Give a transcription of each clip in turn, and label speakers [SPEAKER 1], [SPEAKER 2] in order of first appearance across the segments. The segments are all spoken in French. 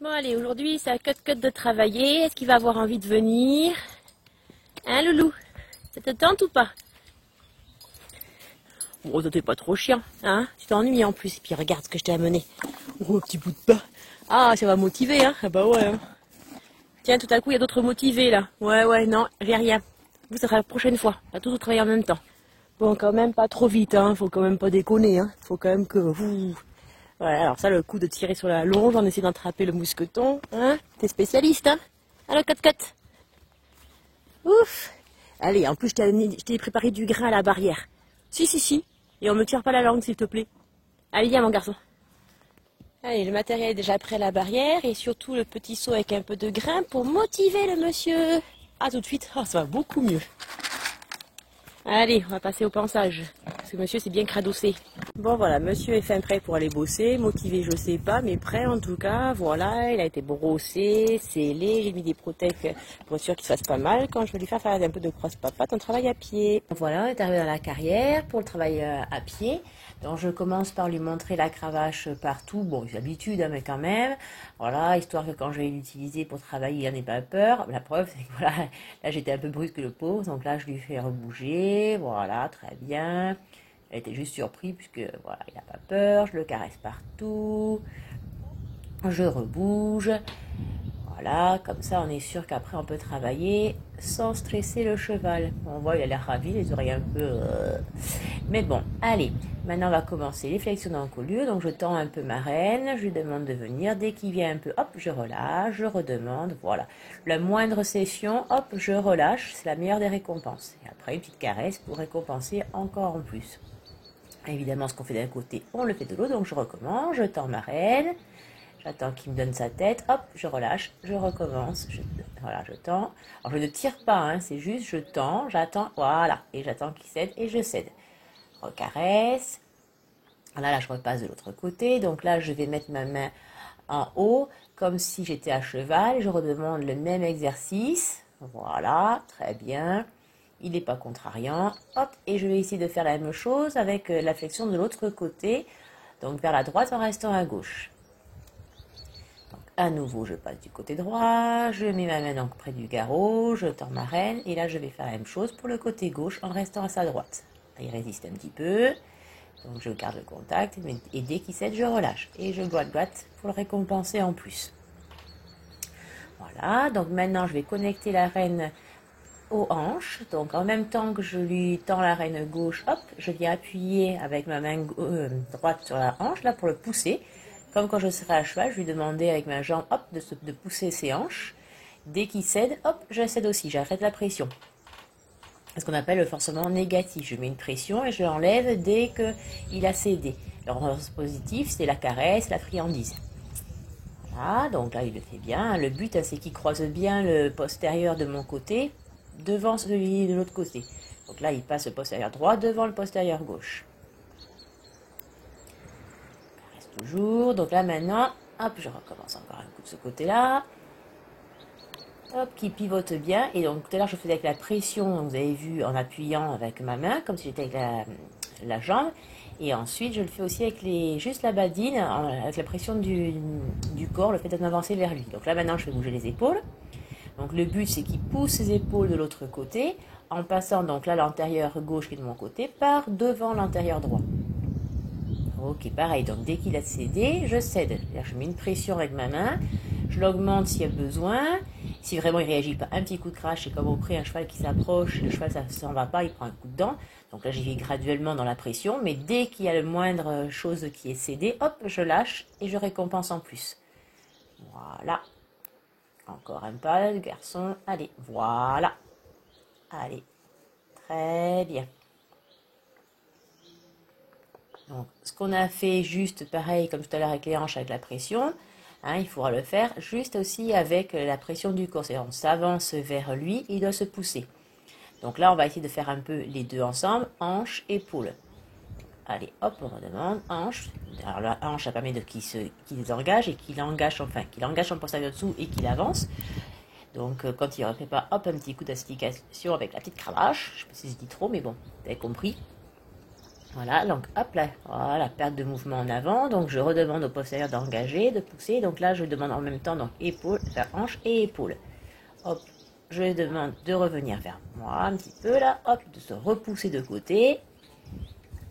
[SPEAKER 1] Bon allez, aujourd'hui c'est à cut de travailler. Est-ce qu'il va avoir envie de venir? Hein loulou? Ça te tente ou pas? Bon, toi t'es pas trop chiant, hein? Tu t'ennuies en plus. Et puis regarde ce que je t'ai amené. Oh, un petit bout de pain. Ah, ça va motiver, hein? Ah bah ouais. Hein. Tiens, tout à coup, il y a d'autres motivés là. Ouais, non, j'ai rien. Vous, ça sera la prochaine fois. On va tous travailler en même temps. Bon, quand même pas trop vite, hein. Faut quand même pas déconner, hein. Faut quand même que vous... Ouais, alors ça, le coup de tirer sur la longe, en essayant d'attraper le mousqueton, hein? T'es spécialiste, hein? Alors, cut. Ouf! Allez, en plus, je t'ai préparé du grain à la barrière. Si. Et on me tire pas la langue, s'il te plaît. Allez, viens, mon garçon. Allez, le matériel est déjà prêt à la barrière et surtout le petit seau avec un peu de grain pour motiver le monsieur. Ah, tout de suite, oh, ça va beaucoup mieux. Allez, on va passer au pansage. Parce que monsieur s'est bien cradossé. Bon voilà, monsieur est fin prêt pour aller bosser. Motivé, je sais pas, mais prêt en tout cas. Voilà, il a été brossé, scellé. J'ai mis des protèques pour être sûr qu'il se fasse pas mal. Quand je vais lui faire un peu de cross-papat, on travaille à pied. Voilà, on est arrivé dans la carrière pour le travail à pied. Donc je commence par lui montrer la cravache partout. Bon, c'est l'habitude, hein, mais quand même. Voilà, histoire que quand je vais l'utiliser pour travailler, il n'en ait pas peur. La preuve, c'est que voilà, là j'étais un peu brusque le pauvre. Donc là, je lui fais rebouger. Voilà, très bien. Elle était juste surprise puisque voilà, il n'a pas peur. Je le caresse partout. Je rebouge. Voilà, comme ça on est sûr qu'après on peut travailler sans stresser le cheval. On voit, il a l'air ravi, les oreilles un peu... Mais bon, allez, maintenant on va commencer les flexions d'encolure. Donc je tends un peu ma reine, je lui demande de venir. Dès qu'il vient un peu, hop, je relâche, je redemande, voilà. La moindre session, hop, je relâche, c'est la meilleure des récompenses. Et après une petite caresse pour récompenser encore en plus. Évidemment, ce qu'on fait d'un côté, on le fait de l'autre, donc je recommence, je tends ma reine. J'attends qu'il me donne sa tête, hop, je relâche, je recommence, voilà, je tends. Alors je ne tire pas, hein, c'est juste je tends, j'attends, voilà, et j'attends qu'il cède et je cède. Recaresse. Voilà, là je repasse de l'autre côté, donc là je vais mettre ma main en haut, comme si j'étais à cheval, je redemande le même exercice, voilà, très bien. Il n'est pas contrariant, hop, et je vais essayer de faire la même chose avec la flexion de l'autre côté, donc vers la droite en restant à gauche. À nouveau, je passe du côté droit, je mets ma main donc près du garrot, je tends ma reine, et là je vais faire la même chose pour le côté gauche en restant à sa droite. Il résiste un petit peu, donc je garde le contact, et dès qu'il cède, je relâche. Et je gloite pour le récompenser en plus. Voilà, donc maintenant je vais connecter la reine aux hanches. Donc en même temps que je lui tends la reine gauche, hop, je viens appuyer avec ma main droite sur la hanche, là pour le pousser. Comme quand je serai à cheval, je lui demandais avec ma jambe, hop, de pousser ses hanches. Dès qu'il cède, hop, je cède aussi, j'arrête la pression. C'est ce qu'on appelle le forcement négatif. Je mets une pression et je l'enlève dès qu'il a cédé. Le renforcement positif, c'est la caresse, la friandise. Voilà, donc là, il le fait bien. Le but, c'est qu'il croise bien le postérieur de mon côté devant celui de l'autre côté. Donc là, il passe le postérieur droit devant le postérieur gauche. Toujours, donc là maintenant, hop, je recommence encore un coup de ce côté-là, hop, qui pivote bien, et donc tout à l'heure je faisais avec la pression, vous avez vu, en appuyant avec ma main, comme si j'étais avec la jambe, et ensuite je le fais aussi avec juste la badine, avec la pression du corps, le fait de m'avancer vers lui. Donc là maintenant je fais bouger les épaules, donc le but c'est qu'il pousse ses épaules de l'autre côté, en passant donc là l'antérieur gauche qui est de mon côté, par devant l'antérieur droit. Ok, pareil, donc dès qu'il a cédé, je cède. Je mets une pression avec ma main, je l'augmente s'il y a besoin. Si vraiment il ne réagit pas, un petit coup de crash, c'est comme au prix un cheval qui s'approche, le cheval ça s'en va pas, il prend un coup de dent. Donc là j'y vais graduellement dans la pression, mais dès qu'il y a le moindre chose qui est cédée, hop, je lâche et je récompense en plus. Voilà. Encore un pas, le garçon. Allez, voilà. Allez, très bien. Donc, ce qu'on a fait juste pareil comme tout à l'heure avec les hanches avec la pression, hein, il faudra le faire juste aussi avec la pression du corps. C'est-à-dire on s'avance vers lui, il doit se pousser. Donc là, on va essayer de faire un peu les deux ensemble, hanches, épaules. Allez, hop, on redemande, hanches. Alors la hanche, ça permet qu'il engage et qu'il engage son postérieur dessous et qu'il avance. Donc quand il ne refait pas, hop, un petit coup d'astication avec la petite cravache. Je ne sais pas si je dis trop, mais bon, vous avez compris. Voilà, donc hop là, voilà, perte de mouvement en avant. Donc je redemande au postérieur d'engager, de pousser. Donc là, je demande en même temps, donc épaule, vers hanche et épaule. Hop, je demande de revenir vers moi un petit peu là, hop, de se repousser de côté.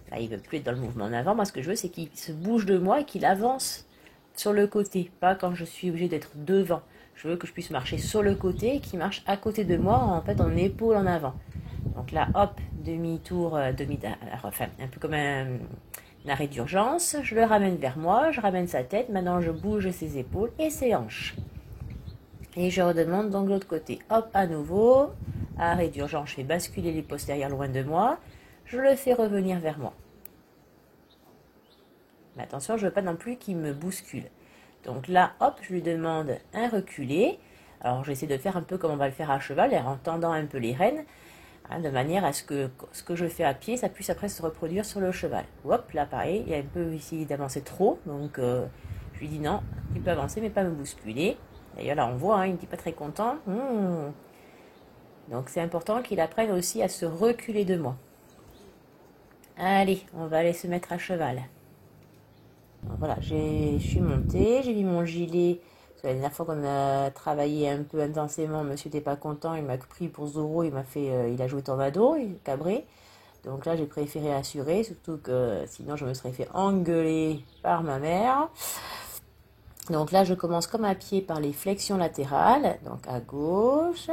[SPEAKER 1] Là, il ne veut plus être dans le mouvement en avant. Moi, ce que je veux, c'est qu'il se bouge de moi et qu'il avance sur le côté, pas quand je suis obligée d'être devant. Je veux que je puisse marcher sur le côté et qu'il marche à côté de moi, en fait, en épaule en avant. Donc là, hop, demi-tour, enfin, un peu comme un arrêt d'urgence. Je le ramène vers moi, je ramène sa tête. Maintenant, je bouge ses épaules et ses hanches. Et je redemande donc de l'autre côté. Hop, à nouveau, arrêt d'urgence, je fais basculer les postérieurs loin de moi. Je le fais revenir vers moi. Mais attention, je ne veux pas non plus qu'il me bouscule. Donc là, hop, je lui demande un reculé. Alors, j'essaie de faire un peu comme on va le faire à cheval, en tendant un peu les rênes, hein, de manière à ce que je fais à pied, ça puisse après se reproduire sur le cheval. Hop, là, pareil, il a un peu essayé d'avancer trop, donc je lui dis non, il peut avancer, mais pas me bousculer. D'ailleurs, là, on voit, hein, il n'est pas très content. Donc, c'est important qu'il apprenne aussi à se reculer de moi. Allez, on va aller se mettre à cheval. Donc voilà, je suis montée, j'ai mis mon gilet. Parce que la dernière fois qu'on a travaillé un peu intensément, monsieur n'était pas content, il m'a pris pour Zorro, il a joué Tornado, il est cabré. Donc là, j'ai préféré assurer, surtout que sinon je me serais fait engueuler par ma mère. Donc là, je commence comme à pied par les flexions latérales, donc à gauche.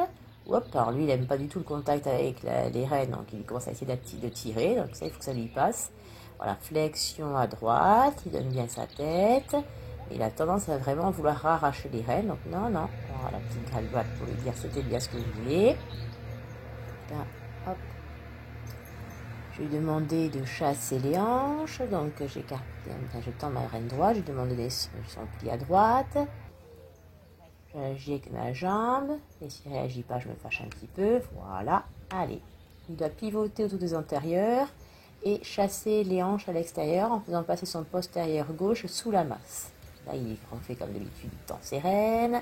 [SPEAKER 1] Hop, alors lui, il n'aime pas du tout le contact avec les rênes, donc il commence à essayer de tirer, donc ça, il faut que ça lui passe. Voilà, flexion à droite, il donne bien sa tête. Il a tendance à vraiment vouloir arracher les rênes, donc non, non. Voilà, la petite graine droite pour lui dire c'était bien ce que vous voulez. Là, hop. Je lui ai demandé de chasser les hanches, donc j'écarte, je tends ma reine droite, je lui ai demandé son pli à droite. Je réagis avec ma jambe, et s'il ne réagit pas, je me fâche un petit peu. Voilà, allez. Il doit pivoter autour des antérieurs et chasser les hanches à l'extérieur en faisant passer son postérieur gauche sous la masse. Là, il fait comme d'habitude, il tend ses rênes.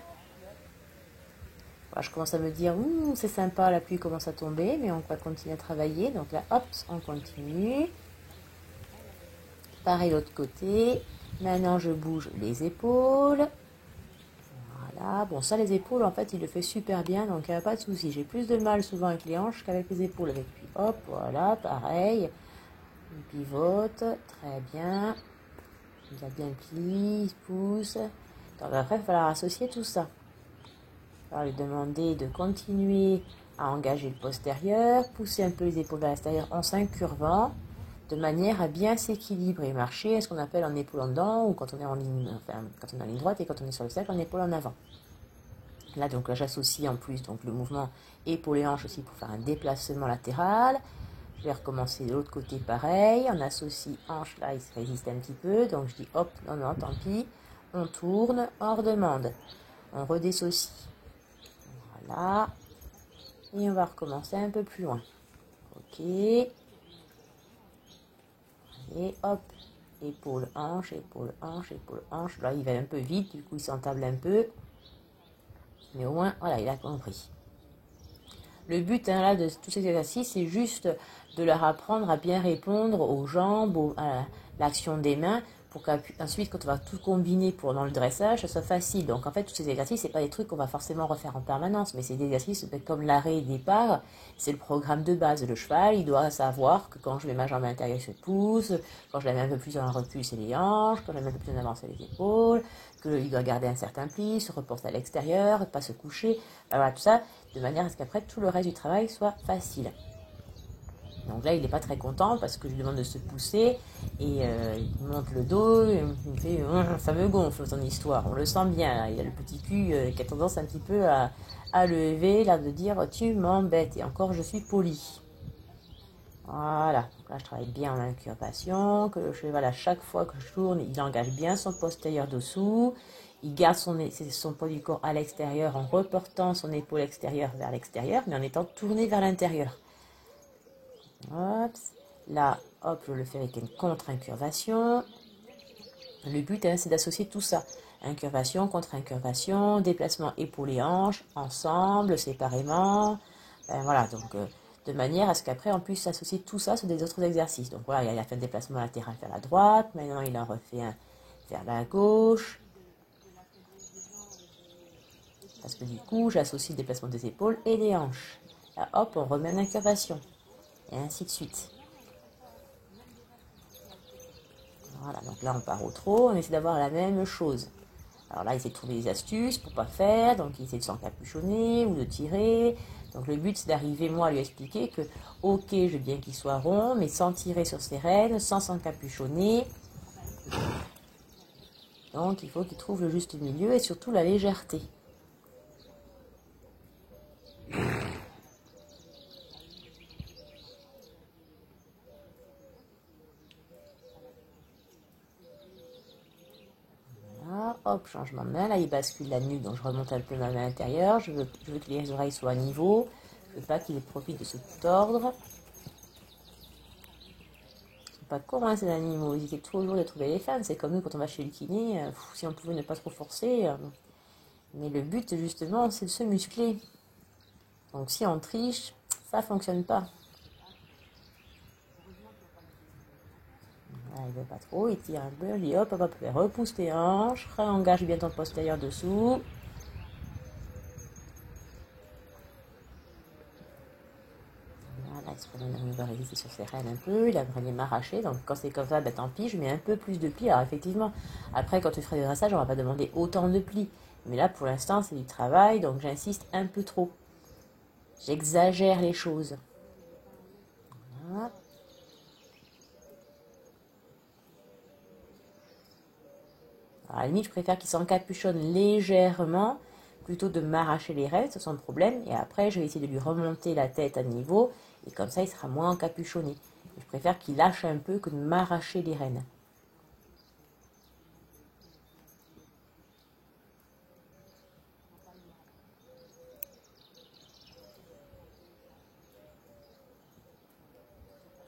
[SPEAKER 1] Voilà, je commence à me dire, c'est sympa, la pluie commence à tomber, mais on va continuer à travailler. Donc là, hop, on continue. Pareil, l'autre côté. Maintenant, je bouge les épaules. Voilà, bon, ça, les épaules, en fait, il le fait super bien, donc il n'y a pas de souci. J'ai plus de mal souvent avec les hanches qu'avec les épaules. Avec lui, hop, voilà, pareil. Il pivote, très bien. Il a bien plié, il se pousse. Donc après, il va falloir associer tout ça. Il va lui demander de continuer à engager le postérieur, pousser un peu les épaules vers l'extérieur en s'incurvant, de manière à bien s'équilibrer, marcher à ce qu'on appelle en épaule en dedans, ou quand on est en ligne, enfin, quand on est en ligne droite et quand on est sur le cercle, en épaule en avant. Là, donc là, j'associe en plus donc, le mouvement épaule et hanche aussi pour faire un déplacement latéral. Je vais recommencer de l'autre côté pareil. On associe hanche, là, il se résiste un petit peu. Donc je dis hop, non, non, tant pis. On tourne, on redemande. On redissocie. Voilà. Et on va recommencer un peu plus loin. Ok. Et hop. Épaule, hanche, épaule, hanche, épaule, hanche. Là, il va un peu vite, du coup, il s'entable un peu. Mais au moins, voilà, il a compris. Le but là, de tous ces exercices, c'est juste de leur apprendre à bien répondre aux jambes, à l'action des mains, pour qu'ensuite, quand on va tout combiner dans le dressage, ça soit facile. Donc en fait, tous ces exercices, c'est pas des trucs qu'on va forcément refaire en permanence, mais c'est des exercices comme l'arrêt et départ, c'est le programme de base. Le cheval, il doit savoir que quand je mets ma jambe à l'intérieur, il se pousse, quand je la mets un peu plus en recul, c'est les hanches, quand je la mets un peu plus en avant, c'est les épaules, qu'il doit garder un certain pli, se reporter à l'extérieur, pas se coucher, voilà, tout ça, de manière à ce qu'après, tout le reste du travail soit facile. Donc là, il n'est pas très content parce que je lui demande de se pousser et il monte le dos, il me fait ça me gonfle ton histoire. On le sent bien, là. Il a le petit cul qui a tendance un petit peu à lever, là, de dire tu m'embêtes. Et encore, je suis poli. Voilà, donc là je travaille bien en incurvation, que le cheval à chaque fois que je tourne, il engage bien son postérieur dessous, il garde son poids du corps à l'extérieur en reportant son épaule extérieure vers l'extérieur, mais en étant tourné vers l'intérieur. Hop, là, hop, je le fais avec une contre-incurvation. Le but, c'est d'associer tout ça. Incurvation, contre-incurvation, déplacement épaule et hanche, ensemble, séparément. Voilà, donc de manière à ce qu'après on puisse associer tout ça sur des autres exercices. Donc voilà, il a fait un déplacement latéral vers la droite, maintenant il en refait un vers la gauche. Parce que du coup, j'associe le déplacement des épaules et des hanches. Là, hop, on remet en incurvation. Et ainsi de suite. Voilà, donc là, on part au trot. On essaie d'avoir la même chose. Alors là, il essaie de trouver des astuces pour pas faire. Donc, il essaie de s'encapuchonner ou de tirer. Donc, le but, c'est d'arriver, moi, à lui expliquer que, ok, je veux bien qu'il soit rond, mais sans tirer sur ses rênes, sans s'encapuchonner. Donc, il faut qu'il trouve le juste milieu et surtout la légèreté. Hop, changement de main, là il bascule la nuque, donc je remonte un peu ma main intérieure, je veux que les oreilles soient à niveau, je ne veux pas qu'il profite de se tordre. Ils sont pas cons, hein, ces animaux, ils essaient toujours de trouver les fans, c'est comme nous quand on va chez le kiné, si on pouvait ne pas trop forcer, mais le but justement c'est de se muscler. Donc si on triche, ça fonctionne pas. Là, il veut pas trop, il tire un peu, il dit hop, hop, hop, repousse tes hanches, réengage bien ton postérieur dessous. Voilà, il se promène, il va résister sur ses rênes un peu, il aimerait bien m'arracher, donc quand c'est comme ça, ben, tant pis, je mets un peu plus de plis. Alors effectivement, après quand tu feras du dressage, on va pas demander autant de plis. Mais là, pour l'instant, c'est du travail, donc j'insiste un peu trop. J'exagère les choses. Voilà. Alors, à la limite, je préfère qu'il s'encapuchonne légèrement plutôt de m'arracher les rênes, c'est son problème. Et après, je vais essayer de lui remonter la tête à niveau. Et comme ça, il sera moins encapuchonné. Je préfère qu'il lâche un peu que de m'arracher les rênes.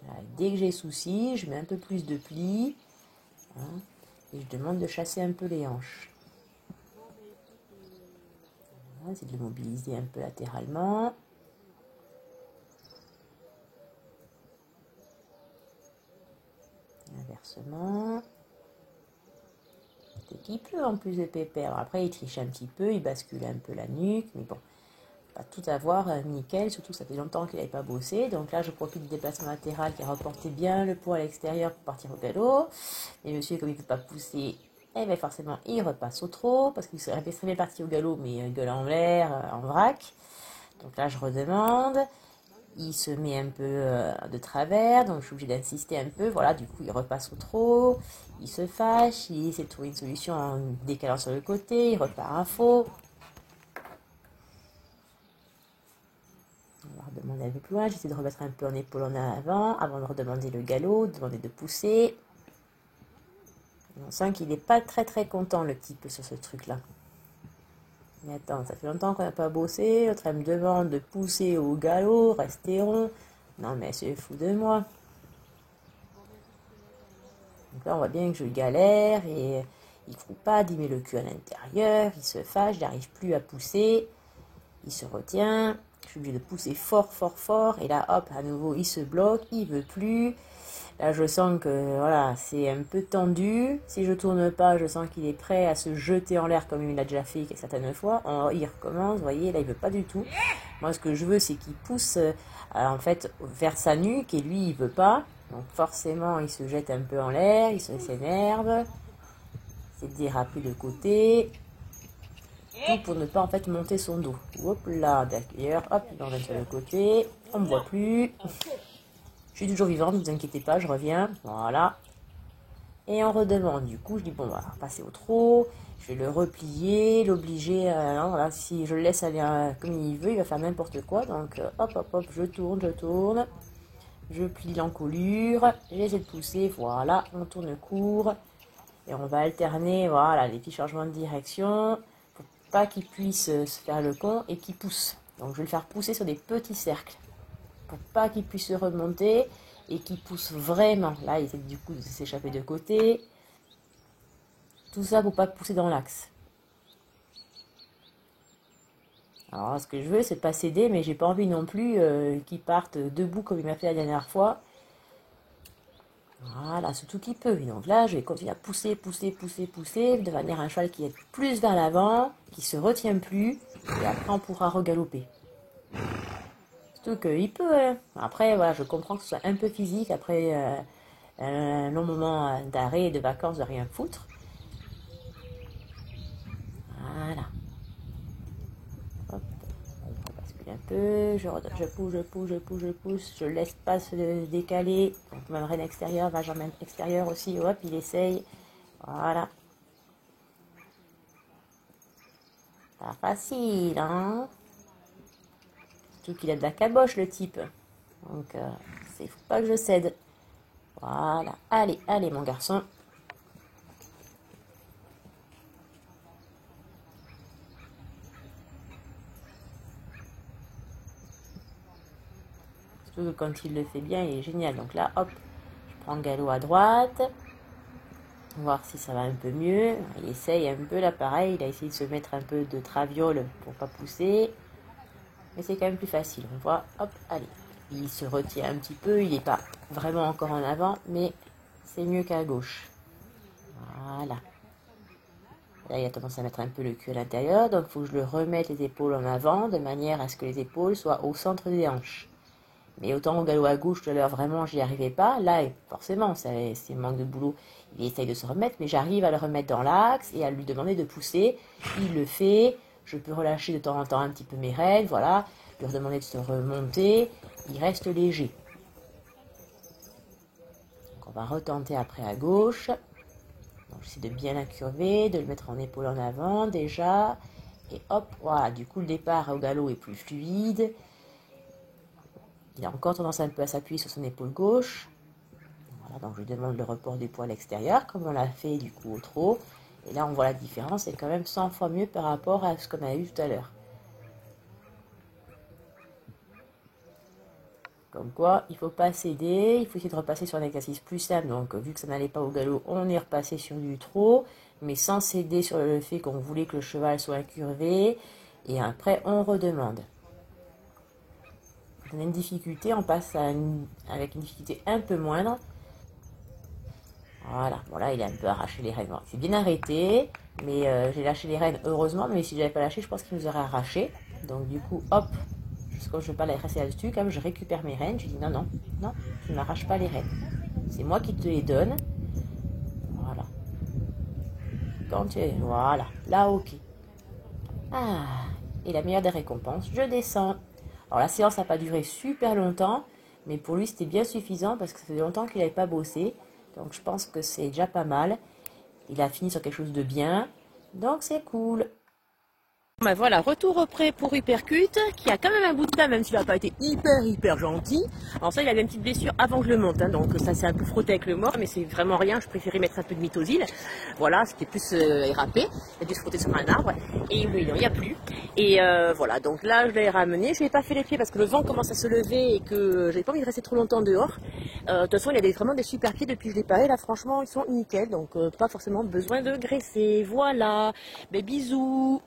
[SPEAKER 1] Voilà, dès que j'ai souci, je mets un peu plus de plis. Hein, et je demande de chasser un peu les hanches. Voilà, c'est de le mobiliser un peu latéralement. Inversement. Dès qu'il peut en plus de pépère. Après, il triche un petit peu, il bascule un peu la nuque, mais bon, pas tout avoir nickel, surtout que ça fait longtemps qu'il n'avait pas bossé. Donc là, je profite du déplacement latéral qui a reporté bien le poids à l'extérieur pour partir au galop. Et monsieur, comme il ne peut pas pousser, eh bien forcément, il repasse au trot, parce qu'il serait très bien parti au galop, mais gueule en l'air, en vrac. Donc là, je redemande. Il se met un peu de travers, donc je suis obligée d'insister un peu. Voilà, du coup, il repasse au trot, il se fâche, il essaie de trouver une solution en décalant sur le côté, il repart à faux. On va redemander un peu plus loin, j'essaie de remettre un peu en épaule en avant de redemander le galop, de demander de pousser. On sent qu'il n'est pas très content, le type, sur ce truc-là. Mais attends, ça fait longtemps qu'on n'a pas bossé, l'autre elle me demande de pousser au galop, rester rond. Non mais c'est fou de moi. Donc là on voit bien que je galère et il ne trouve pas, il met le cul à l'intérieur, il se fâche, il n'arrive plus à pousser, il se retient, je suis obligée de pousser fort et là hop, à nouveau il se bloque, il veut plus. Là je sens que voilà, c'est un peu tendu, si je tourne pas, je sens qu'il est prêt à se jeter en l'air comme il l'a déjà fait certaines fois. Il recommence, vous voyez, là il veut pas du tout. Moi ce que je veux c'est qu'il pousse en fait vers sa nuque et lui il veut pas. Donc forcément il se jette un peu en l'air, il s'énerve, c'est de déraper de côté. Tout pour ne pas en fait monter son dos. Hop là, d'ailleurs, hop, il emmène sur le côté, on ne me voit plus. Je suis toujours vivante, ne vous inquiétez pas, je reviens, voilà. Et on redemande, du coup, je dis, bon, on va passer au trot, je vais le replier, l'obliger, voilà, si je le laisse aller comme il veut, il va faire n'importe quoi, donc hop, je tourne, je plie l'encolure, j'essaie de pousser, voilà, on tourne court, et on va alterner, voilà, les petits changements de direction, pour pas qu'il puisse se faire le con et qu'il pousse. Donc je vais le faire pousser sur des petits cercles, pour pas qu'il puisse se remonter et qu'il pousse vraiment. Là, il essaie du coup de s'échapper de côté. Tout ça pour pas pousser dans l'axe. Alors, ce que je veux, c'est pas céder, mais j'ai pas envie non plus qu'il parte debout comme il m'a fait la dernière fois. Voilà, surtout qu'il peut. Et donc là, je vais continuer à pousser, pousser, pousser, pousser, de manière à un cheval qui est plus vers l'avant, qui se retient plus, et après on pourra regaloper. Surtout qu'il peut, hein. Après, voilà, je comprends que ce soit un peu physique, après un long moment d'arrêt et de vacances de rien foutre. Voilà. Hop, on bascule un peu, je pousse, je pousse, je pousse, je pousse, je laisse pas se décaler. Donc même reine extérieure, va même extérieur aussi, hop, il essaye. Voilà. Pas facile, hein? Surtout qu'il a de la caboche, le type. Donc, il faut pas que je cède. Voilà. Allez, allez, mon garçon. Surtout que quand il le fait bien, il est génial. Donc là, hop, je prends le galop à droite. Voir si ça va un peu mieux. Il essaye un peu là, pareil. Il a essayé de se mettre un peu de traviole pour pas pousser. Mais c'est quand même plus facile. On voit, hop, allez. Il se retient un petit peu. Il n'est pas vraiment encore en avant, mais c'est mieux qu'à gauche. Voilà. Là, il a tendance à mettre un peu le cul à l'intérieur, donc il faut que je le remette les épaules en avant, de manière à ce que les épaules soient au centre des hanches. Mais autant au galop à gauche, tout à l'heure, vraiment, j'y arrivais pas. Là, forcément, c'est manque de boulot. Il essaye de se remettre, mais j'arrive à le remettre dans l'axe et à lui demander de pousser. Il le fait. Je peux relâcher de temps en temps un petit peu mes rênes, voilà. Lui redemander de se remonter. Il reste léger. Donc, on va retenter après à gauche. Donc j'essaie de bien incurver, de le mettre en épaule en avant déjà. Et hop, voilà, du coup le départ au galop est plus fluide. Il a encore tendance un peu à s'appuyer sur son épaule gauche. Voilà, donc je lui demande le report du poids à l'extérieur, comme on l'a fait du coup au trot. Et là on voit la différence, c'est quand même 100 fois mieux par rapport à ce qu'on a eu tout à l'heure. Comme quoi, il ne faut pas céder, il faut essayer de repasser sur un exercice plus simple. Donc, vu que ça n'allait pas au galop, on est repassé sur du trot, mais sans céder sur le fait qu'on voulait que le cheval soit incurvé. Et après, on redemande. On a une difficulté, on passe avec une difficulté un peu moindre. Voilà, bon là, il a un peu arraché les rênes. Bon, c'est bien arrêté, mais j'ai lâché les rênes, heureusement, mais si je n'avais pas lâché, je pense qu'il nous aurait arraché. Donc, du coup, hop, quand je ne veux pas rester là-dessus, comme je récupère mes rênes, je dis non, non, non, tu n'arraches pas les rênes. C'est moi qui te les donne. Voilà. Quand tu es... Voilà. Là, ok. Ah. Et la meilleure des récompenses, je descends. Alors la séance n'a pas duré super longtemps, mais pour lui c'était bien suffisant parce que ça faisait longtemps qu'il n'avait pas bossé. Donc je pense que c'est déjà pas mal. Il a fini sur quelque chose de bien. Donc c'est cool. Ben voilà, retour au pré pour Hypercute, qui a quand même un bout de temps, même s'il n'a pas été hyper gentil. Alors ça, il avait une petite blessure avant que je le monte, hein, donc ça s'est un peu frotté avec le mort, mais c'est vraiment rien, je préférais mettre un peu de mitosine. Voilà, c'était plus érapé, il a dû se frotter sur un arbre, et il n'y a plus. Et voilà, donc là, je l'ai ramené, je n'ai pas fait les pieds parce que le vent commence à se lever et que j'ai pas envie de rester trop longtemps dehors. De toute façon, il a vraiment des super pieds depuis que je l'ai paré, là franchement, ils sont nickel, donc pas forcément besoin de graisser. Voilà, ben, bisous.